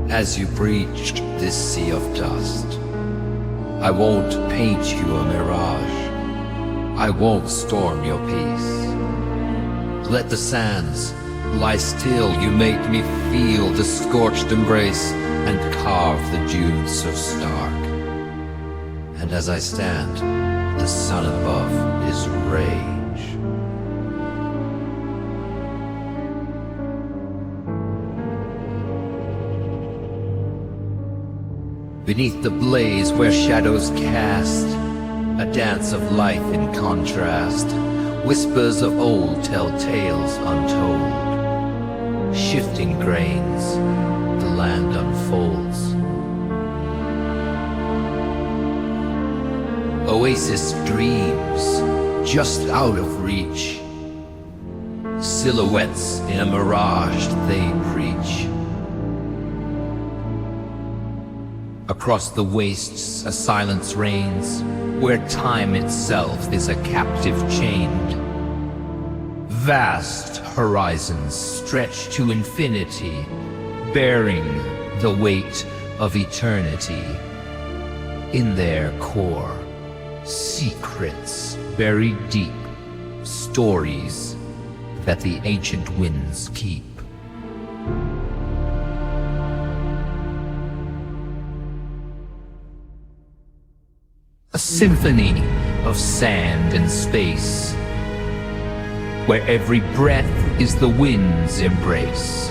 As you breached this sea of dust, I won't paint you a mirage. I won't storm your peace. Let the sands lie still. You make me feel the scorched embrace and carve the dunes so stark. And as I stand, the sun above is rage. Beneath the blaze where shadows cast a dance of life in contrast, whispers of old tell tales untold. Shifting grains, the land unfolds. Oasis dreams, just out of reach. Silhouettes in a mirage they preach. Across the wastes a silence reigns, where time itself is a captive chained. Vast horizons stretch to infinity, bearing the weight of eternity. In their core, secrets buried deep, stories that the ancient winds keep. A symphony of sand and space, where every breath is the wind's embrace.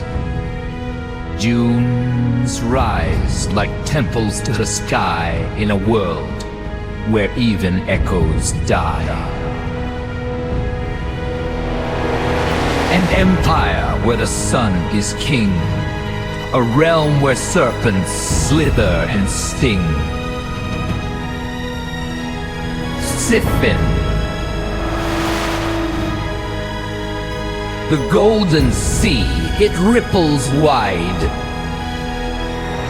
Dunes rise like temples to the sky in a world where even echoes die. An empire where the sun is king, a realm where serpents slither and sting. Siphon, the golden sea, it ripples wide,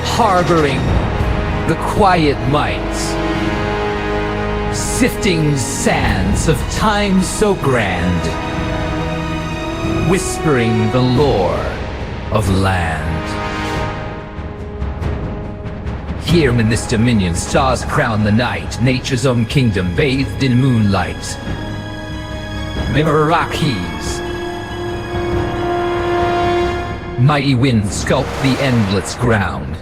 harboring the quiet might, sifting sands of time so grand, whispering the lore of land. Here in this dominion, stars crown the night, nature's own kingdom bathed in moonlight. Memorakis, mighty winds sculpt the endless ground.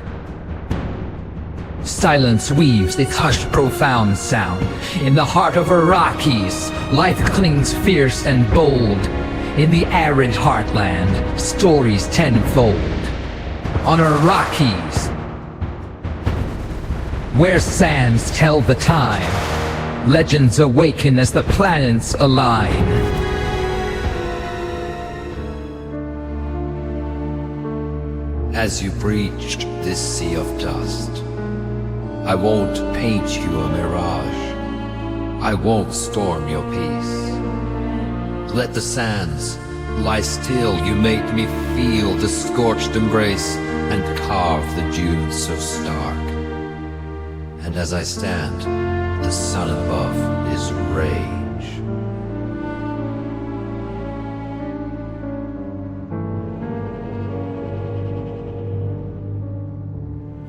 Silence weaves its hushed profound sound. In the heart of Arrakis, life clings fierce and bold. In the arid heartland, stories tenfold. On Arrakis, where sands tell the time, legends awaken as the planets align. As you breached this sea of dust, I won't paint you a mirage. I won't storm your peace. Let the sands lie still. You make me feel the scorched embrace and carve the dunes so stark. And as I stand, the sun above is rage.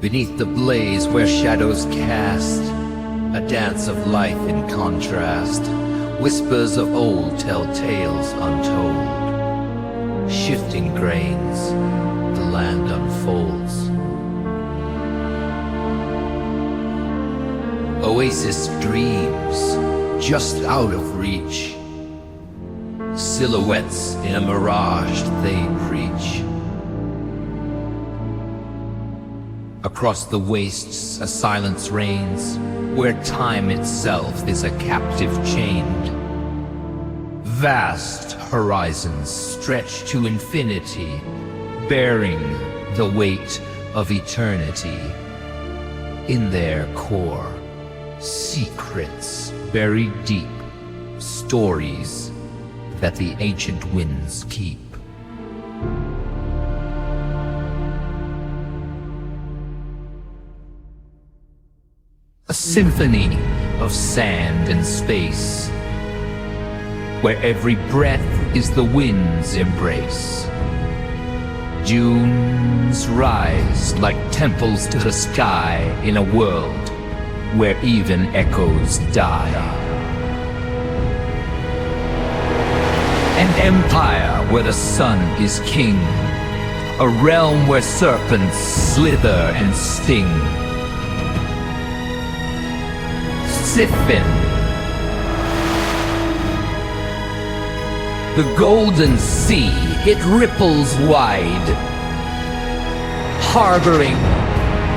Beneath the blaze where shadows cast a dance of life in contrast, whispers of old tell tales untold. Shifting grains, the land unfolds. Oasis dreams, just out of reach. Silhouettes in a mirage they preach. Across the wastes a silence reigns, where time itself is a captive chained. Vast horizons stretch to infinity, bearing the weight of eternity. In their core, secrets buried deep, stories that the ancient winds keep. A symphony of sand and space, where every breath is the wind's embrace. Dunes rise like temples to the sky in a world where even echoes die. An empire where the sun is king, a realm where serpents slither and sting. Siffin, the golden sea, it ripples wide, harboring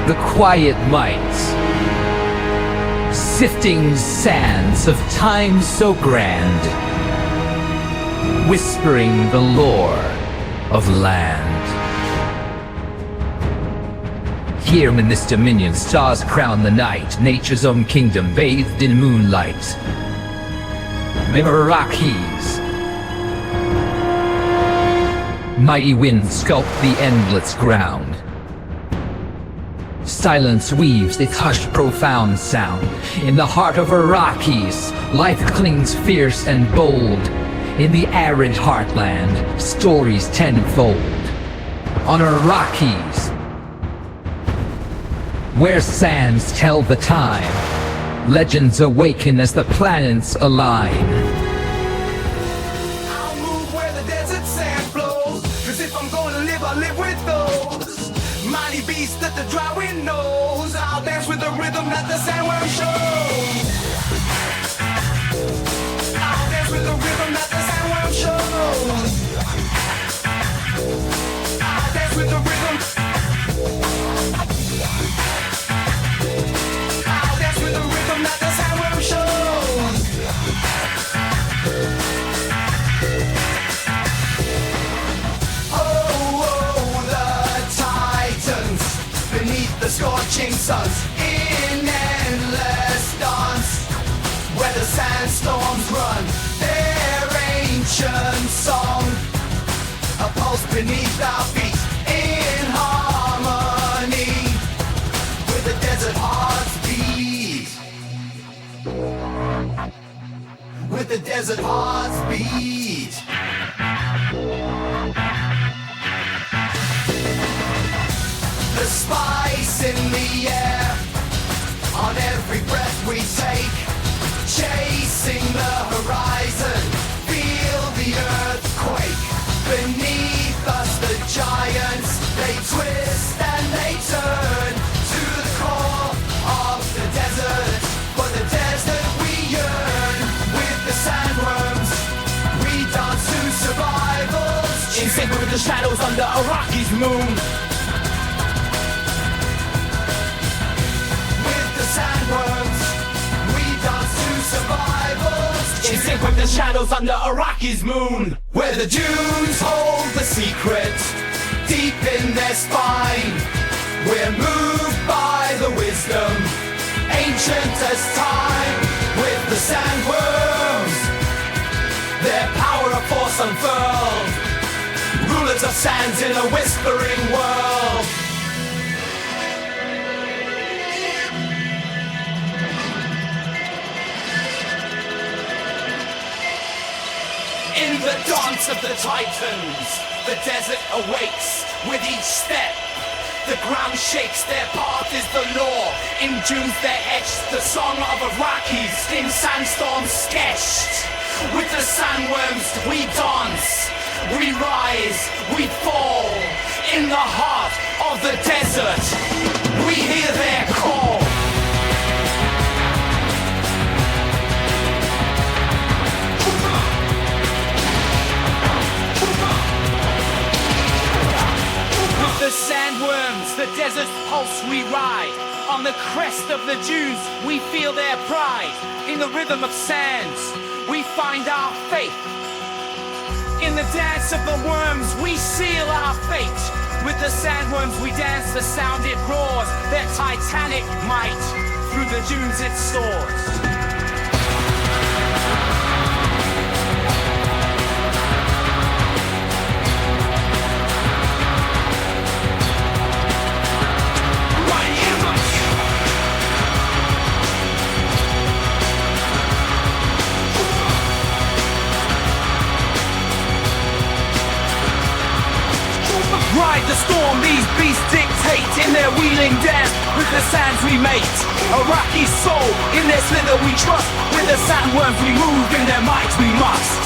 the quiet might, sifting sands of time so grand, whispering the lore of land. Here in this dominion, stars crown the night, nature's own kingdom bathed in moonlight. Memorakis, mighty winds sculpt the endless ground. Silence weaves its hushed profound sound. In the heart of Arrakis, life clings fierce and bold. In the arid heartland, stories tenfold. On Arrakis, where sands tell the time, legends awaken as the planets align. I'll move where the desert sand flows, 'cause if I'm gonna live, I'll live with those mighty beasts that the dry wind knows. I'll dance with the rhythm that the sandworm shows. I'll dance with the rhythm that the sandworm shows. I'll dance with the rhythm. I'll dance with the rhythm that the sandworm shows. The scorching suns in endless dance, where the sandstorms run their ancient song, a pulse beneath our feet in harmony with the desert hearts beat, with the desert hearts beat. The spice in the air, on every breath we take, chasing the horizon, feel the earth quake. Beneath us the giants, they twist and they turn to the core of the desert. For the desert we yearn, with the sandworms, we dance to survival's tune. In sync with the shadows under Araki's moon. Sandworms, we dance to survival's tune. In sync with the shadows under Araki's moon, where the dunes hold the secret deep in their spine. We're moved by the wisdom ancient as time. With the sandworms, their power of force unfurled, rulers of sands in a whispering world. In the dance of the titans, the desert awakes with each step. The ground shakes, their path is the law. In dunes they're etched, the song of Arrakis in sandstorms sketched. With the sandworms we dance, we rise, we fall. In the heart of the desert, we hear their call. The sandworms, the desert's pulse we ride. On the crest of the dunes, we feel their pride. In the rhythm of sands, we find our faith. In the dance of the worms, we seal our fate. With the sandworms, we dance the sound it roars. Their titanic might, through the dunes it soars. ride the storm, these beasts dictate in their wheeling dance. With the sands we mate, a rocky soul, in their slither we trust. With the sandworms we move, in their might we must.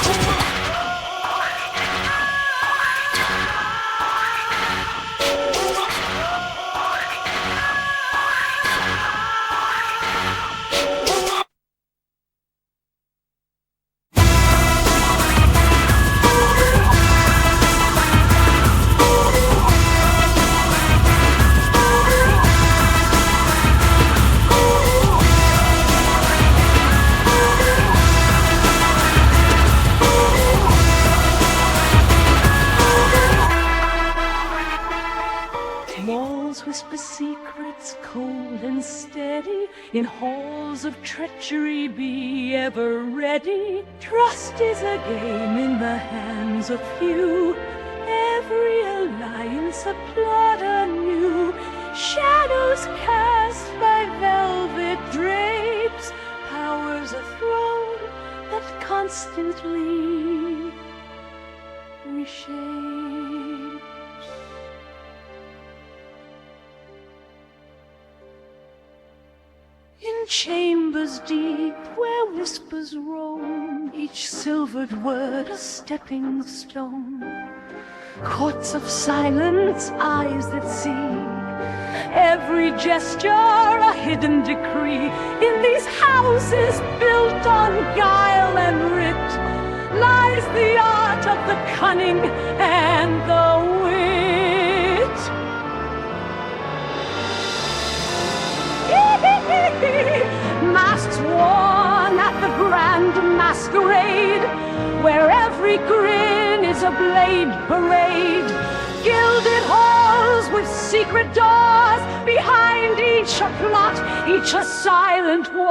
Walls whisper secrets cold and steady. In halls of treachery be ever ready. Trust is a game in the hands of few. Every alliance a plot anew. Shadows cast by velvet drapes. Powers a throne that constantly reshapes. In chambers deep where whispers roam, each silvered word a stepping stone. Courts of silence, eyes that see, every gesture a hidden decree. In these houses built on guile and wit lies the art of the cunning and the wit. Masks worn at the grand masquerade, where every grin is a blade parade. Gilded halls with secret doors, behind each a plot, each a silent war.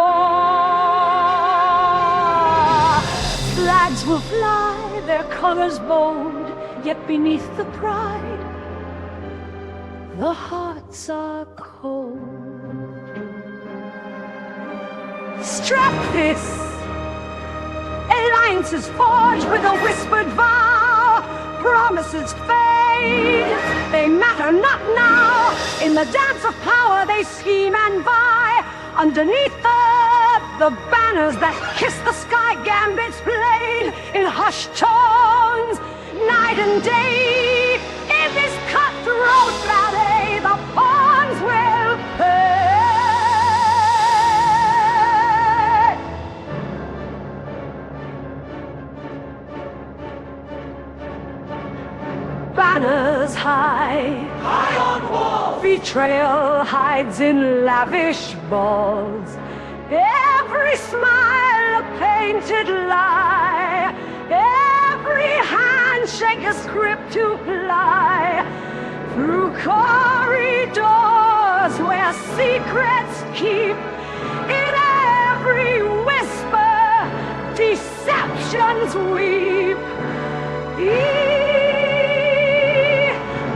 Flags will fly, their colors bold, yet beneath the pride, the hearts are cold. Strap this! Alliances forged with a whispered vow. Promises fade, they matter not now. In the dance of power they scheme and vie. Underneath the banners that kiss the sky, gambits played in hushed tones, night and day. In this cutthroat ballet, the pawns will pay. Banners high, high on walls. Betrayal hides in lavish balls. Every smile a painted lie. Every handshake a script to fly. Through corridors where secrets keep. In every whisper, deceptions weep.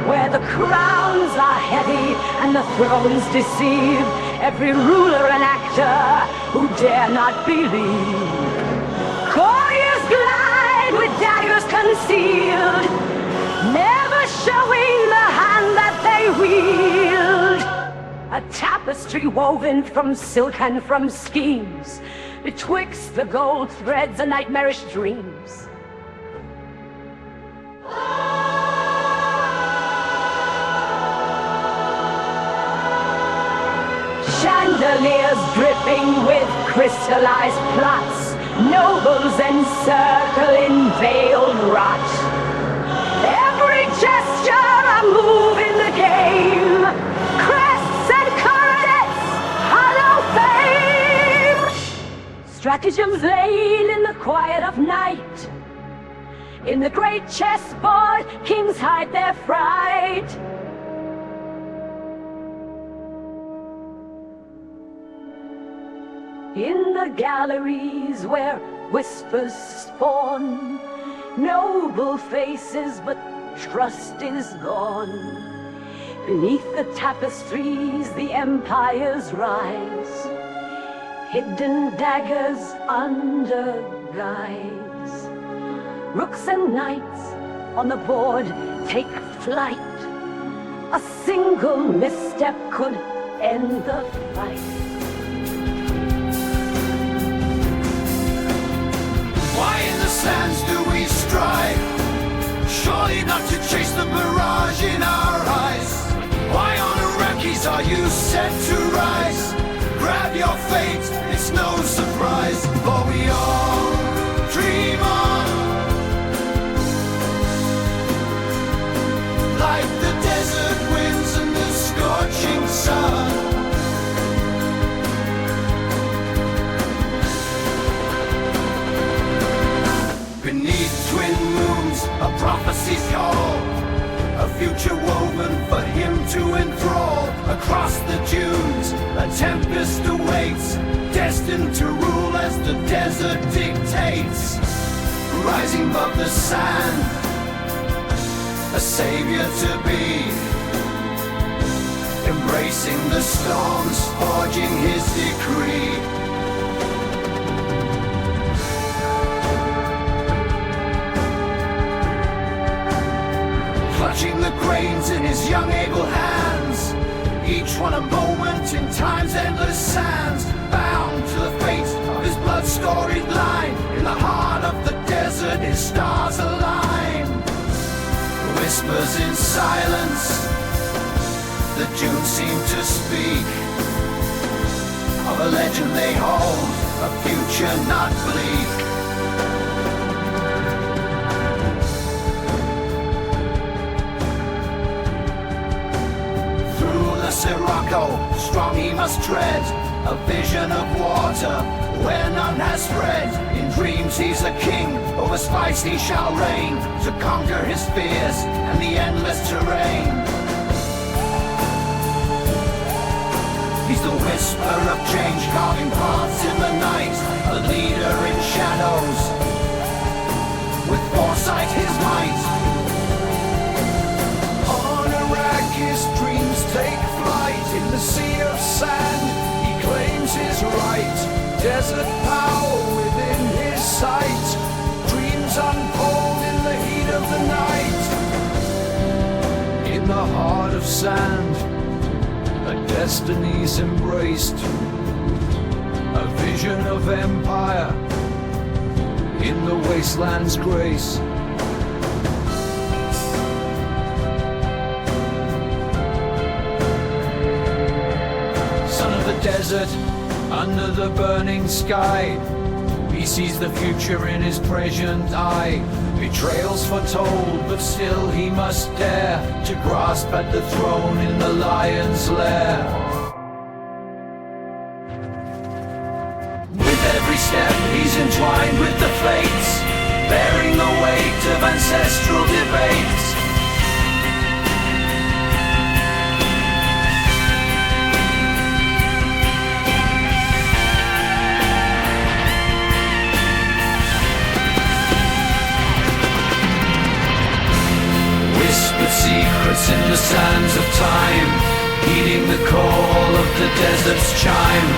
Where the crowns are heavy and the thrones deceive, every ruler an actor who dare not believe. Couriers glide with daggers concealed, never showing the hand that they wield. A tapestry woven from silk and from schemes, betwixt the gold threads and nightmarish dreams. Chandeliers dripping with crystallized plots, nobles encircle in veiled rot. Every gesture a move in the game, crests and coronets, hollow fame. Stratagems laid in the quiet of night. In the great chessboard, kings hide their fright. In the galleries where whispers spawn, noble faces, but trust is gone. Beneath the tapestries the empires rise, hidden daggers under guise. Rooks and knights on the board take flight, A single misstep could end the fight. Why in the sands do we strive? Surely not to chase the mirage in our eyes. Why on Iraqis are you set to rise? Grab your fate, it's no surprise, for we all dream on. Like the desert winds and the scorching sun. Beneath twin moons, a prophecy's call, a future woven for him to enthrall. Across the dunes, a tempest awaits, destined to rule as the desert dictates. Rising above the sand, a savior to be, embracing the storms, forging his decree. Clutching the grains in his young able hands, each one a moment in time's endless sands, bound to the fate of his blood-storied line. In the heart of the desert his stars align. Whispers in silence, the dunes seem to speak of a legend they hold, a future not bleak. Sirocco, strong he must tread, a vision of water where none has spread. In dreams he's a king, over spice he shall reign, to conquer his fears and the endless terrain. He's the whisper of change, carving paths in the night, a leader in shadows, with foresight his might. On Iraq's dreams take flight, in the sea of sand he claims his right. Desert power within his sight, dreams unfold in the heat of the night. In the heart of sand, a destiny's embraced, a vision of empire in the wasteland's grace. Son of the desert, under the burning sky, he sees the future in his present eye. Betrayals foretold, but still he must dare to grasp at the throne in the lion's lair. With every step he's entwined with the fates, bearing the weight of ancestral debates. Secrets in the sands of time, heeding the call of the desert's chime.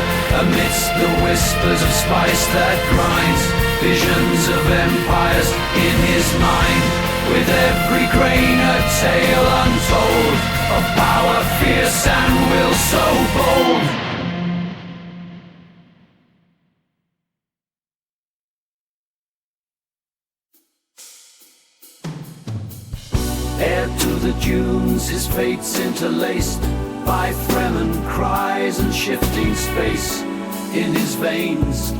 Amidst the whispers of spice that grinds, visions of empires in his mind. With every grain a tale untold, of power fierce and will so bold. Heir to the dunes, his fate's interlaced by Fremen cries and shifting space. In his veins,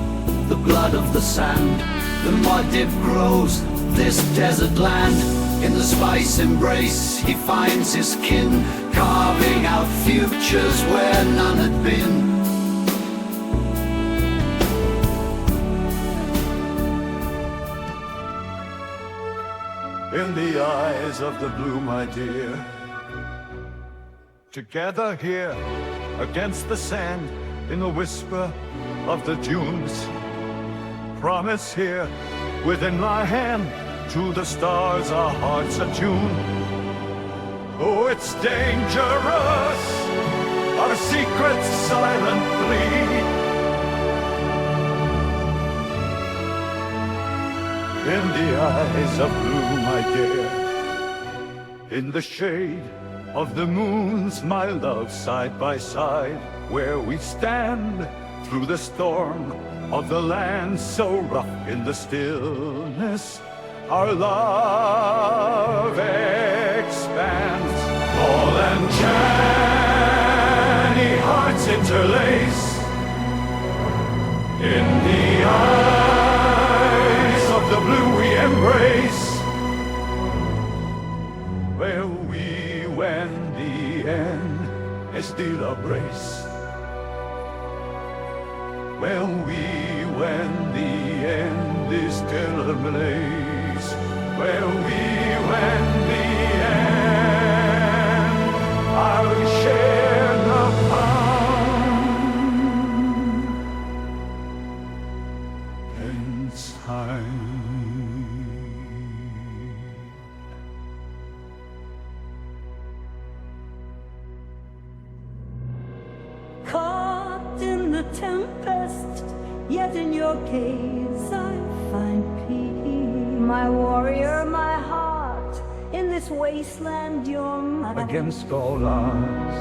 the blood of the sand, the Muad'Dib grows this desert land. In the spice embrace, he finds his kin, carving out futures where none had been. In the eyes of the blue, my dear, together here against the sand, in the whisper of the dunes, promise here within my hand, to the stars our hearts attune. Oh, it's dangerous, our secrets silently. In the eyes of blue, my dear, in the shade of the moons, my love, side by side, where we stand through the storm of the land so rough in the stillness, our love expands. Paul and Jenny, hearts interlace. In the eyes of the blue we embrace, where we, when the end is still a brace. Well, we, when the end is still a place. Well, we, when the end, I'll share the pound inside. Caught in the tempest, yet in your gaze I find peace. My warrior, my heart, in this wasteland you're mine. Against all odds,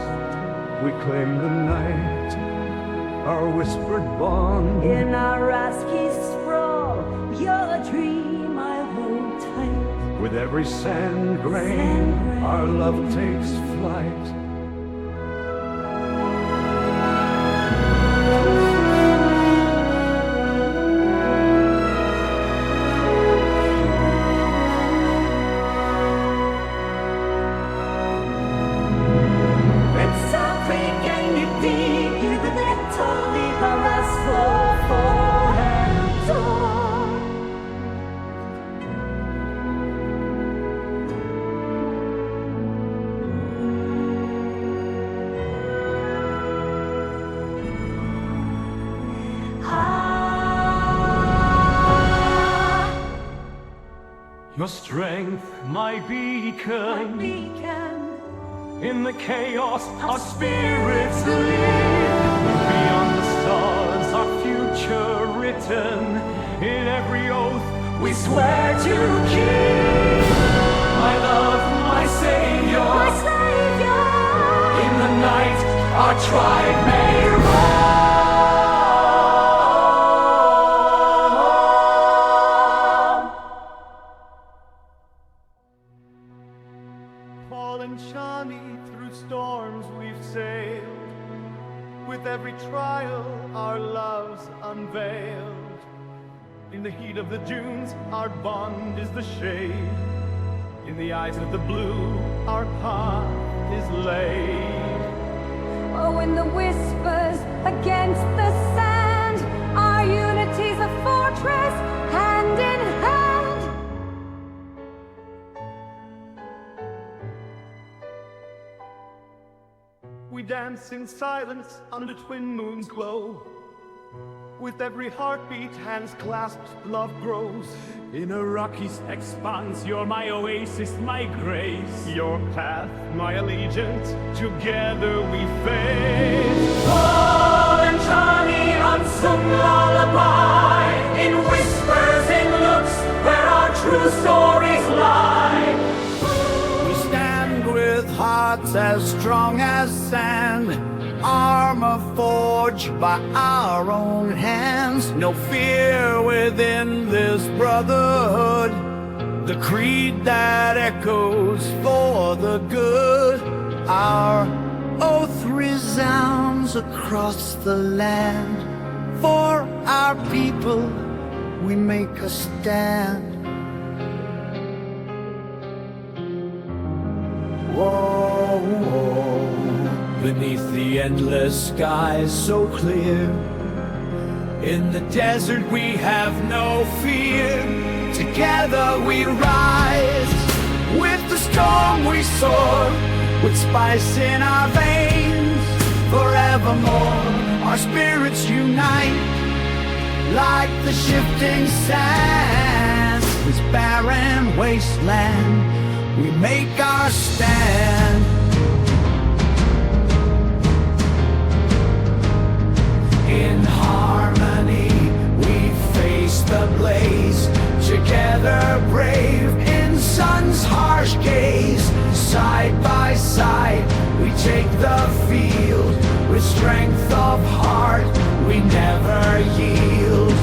we claim the night, our whispered bond. In our rasky sprawl, you're a dream I hold tight. With every sand grain, our love takes flight. Your strength, my beacon, in the chaos our spirits lead. Beyond the stars our future written, in every oath we swear to keep. My love, my savior, in the night our tribe may rise. Paul and Johnny, through storms we've sailed. With every trial, our love's unveiled. In the heat of the dunes, our bond is the shade. In the eyes of the blue, our path is laid. Oh, in the whispers against the sand, our unity's a fortress, hand in hand. We dance in silence under twin moons' glow. With every heartbeat, hands clasped, love grows. In a rocky expanse, you're my oasis, my grace. Your path, my allegiance, together we face. Paul and Johnny, unsung lullaby, in whispers, in looks, where our true stories lie. We stand with hearts as strong as sand, armor forged by our own hands. No fear within this brotherhood, the creed that echoes for the good. Our oath resounds across the land. For our people, we make a stand. Whoa, whoa. Beneath the endless skies so clear, in the desert we have no fear. Together we rise, with the storm we soar, with spice in our veins. Forevermore our spirits unite, like the shifting sands. This barren wasteland, we make our stand. In harmony, we face the blaze, together brave in sun's harsh gaze, side by side. of heart, we never yield.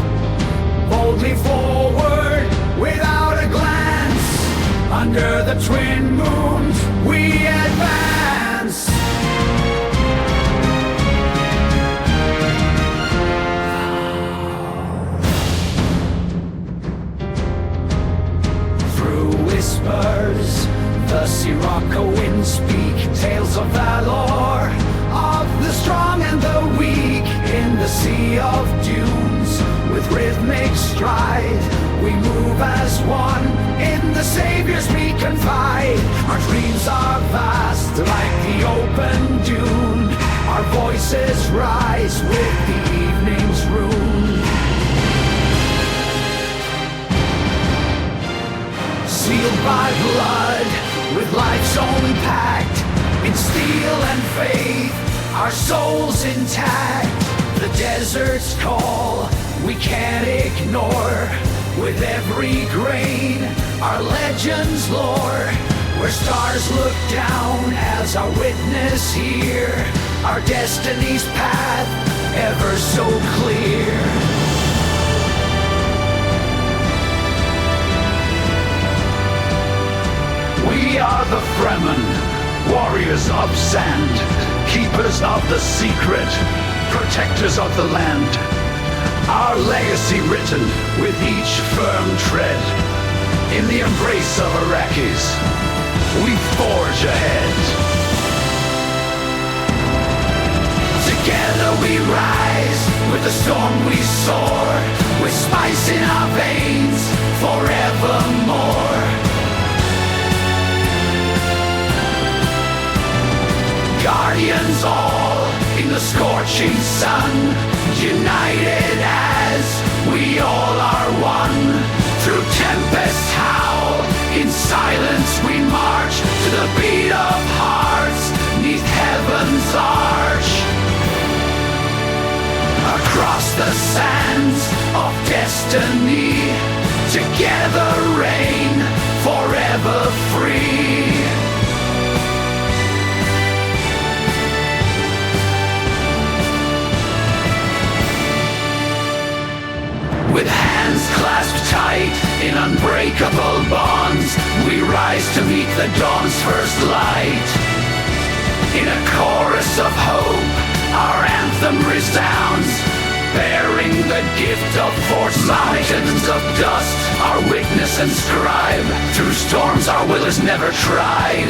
Boldly forward, without a glance, under the twin moons, we advance. Through whispers, the Sirocco winds speak tales of valor, of the strong and the weak in the sea of dunes. With rhythmic stride, we move as one. In the saviors we confide. Our dreams are vast, like the open dune. Our voices rise with the evening's rune. Sealed by blood, with life's own pact, in steel and faith, our souls intact. The desert's call, we can't ignore. With every grain, our legends lore. Where stars look down as our witness here, our destiny's path ever so clear. We are the Fremen, warriors of sand, keepers of the secret, protectors of the land. Our legacy written with each firm tread. In the embrace of Arrakis, we forge ahead. Together we rise, with the storm we soar, with spice in our veins, forevermore. Guardians all, in the scorching sun, united as we all are one. Through tempests howl, in silence we march, to the beat of hearts, 'neath heaven's arch. Across the sands of destiny, together reign, forever free. With hands clasped tight in unbreakable bonds, we rise to meet the dawn's first light. In a chorus of hope, our anthem resounds, bearing the gift of force. Mountains of dust, our witness and scribe. Through storms our will is never tried.